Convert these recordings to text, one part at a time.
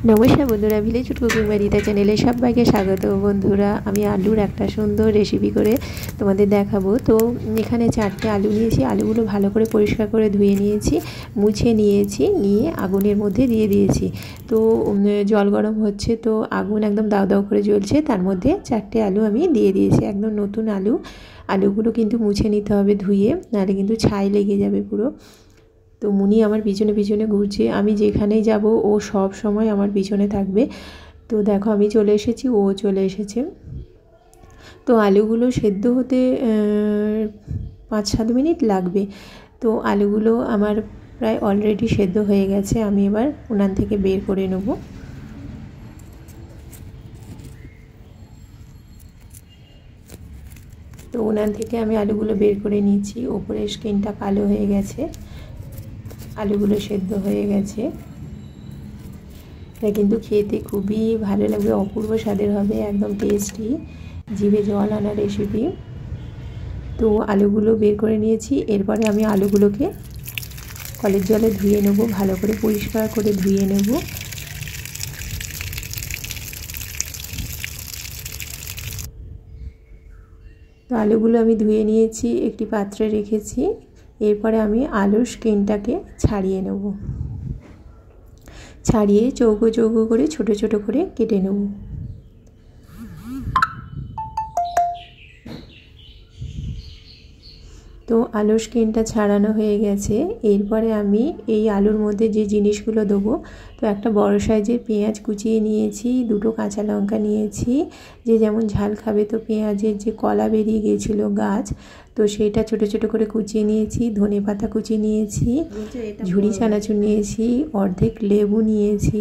নমস্কার বন্ধুরা, village food cooking বাড়িতে চ্যানেলে সবাইকে স্বাগত। বন্ধুরা, আমি আলুর একটা সুন্দর রেসিপি করে তোমাদের দেখাবো। তো এখানে 4টে আলু নিয়েছি। আলুগুলো ভালো করে পরিষ্কার করে ধুয়ে নিয়েছি, মুছে নিয়েছি, নিয়ে আগুনের মধ্যে দিয়ে দিয়েছি। তো জল গরম হচ্ছে, তো আগুন একদম দাউ দাউ করে জ্বলছে। তার মধ্যে 4টে আলু আমি দিয়ে দিয়েছি, একদম নতুন আলু। আলুগুলো কিন্তু মুছে নিতে হবে ধুয়ে, নাহলে কিন্তু ছাই লেগে যাবে পুরো। তো মুনি আমার পিছনে পিছনে ঘুরছে, আমি যেখানেই যাব ও সব সময় আমার পিছনে থাকবে। তো দেখো আমি চলে এসেছি, ও চলে এসেছে। তো আলুগুলো সেদ্ধ হতে 5-7 মিনিট লাগবে। তো আলুগুলো আমার প্রায় অলরেডি সেদ্ধ হয়ে গেছে। আমি এবার উনান থেকে বের করে নেব। তো উনান থেকে আমি আলুগুলো বের করে নিয়েছি। ওপরের স্কিনটা কালো হয়ে গেছে, আলুগুলো সেদ্ধ হয়ে গেছে। এটা কিন্তু খেতে খুবই ভালো লাগবে, অপূর্ব স্বাদের হবে, একদম টেস্টি, জিভে জল আনা রেসিপি। তো আলুগুলো বের করে নিয়েছি। এরপরে আমি আলুগুলোকে কলের জলে ধুয়ে নেব, ভালো করে পরিষ্কার করে ধুয়ে নেব। তো আলুগুলো আমি ধুয়ে নিয়েছি, একটি পাত্রে রেখেছি। এরপরে আমি আলুর স্কিনটাকে ছাড়িয়ে নেব, ছাড়িয়ে চৌকো চৌকো করে ছোট ছোট করে কেটে নেব। তো আলুর স্কিনটা ছাড়ানো হয়ে গেছে। এরপরে আমি এই আলুর মধ্যে যে জিনিসগুলো দেবো, তো একটা বড় সাইজের পেঁয়াজ কুচিয়ে নিয়েছি, 2টো কাঁচা লঙ্কা নিয়েছি। যে যেমন ঝাল খাবে, তো পেঁয়াজের যে কলা বেরিয়ে গিয়েছিলো গাছ, তো সেইটা ছোট ছোট করে কুচিয়ে নিয়েছি। ধনেপাতা কুচিয়ে নিয়েছি, ঝুরি চানাচুর নিয়েছি, অর্ধেক লেবু নিয়েছি।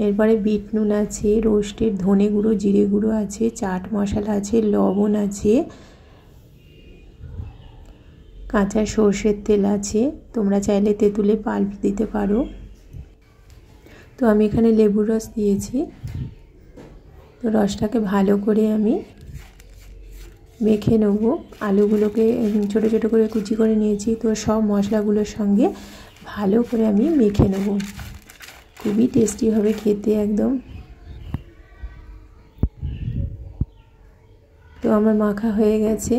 এরপরে বিট নুন আছে, রোস্টেড ধনে গুঁড়ো জিরে গুঁড়ো আছে, চাট মশলা আছে, লবণ আছে, কাঁচা সর্ষের তেল আছে। তোমরা চাইলে তেঁতুলে পাল্প দিতে পারো। তো আমি এখানে লেবুর রস দিয়েছি। তো রসটাকে ভালো করে আমি মেখে নেব। আলুগুলোকে ছোট ছোট করে কুচি করে নিয়েছি, তো সব মশলাগুলোর সঙ্গে ভালো করে আমি মেখে নেব। খুবই টেস্টি হবে খেতে একদম। তো আমার মাখা হয়ে গেছে।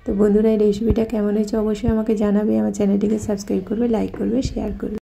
তো বন্ধুরা, এই রেসিপিটা কেমন হয়েছে অবশ্যই আমাকে জানাবে। আমার চ্যানেলটিকে সাবস্ক্রাইব করবে, লাইক করবে, শেয়ার করবে।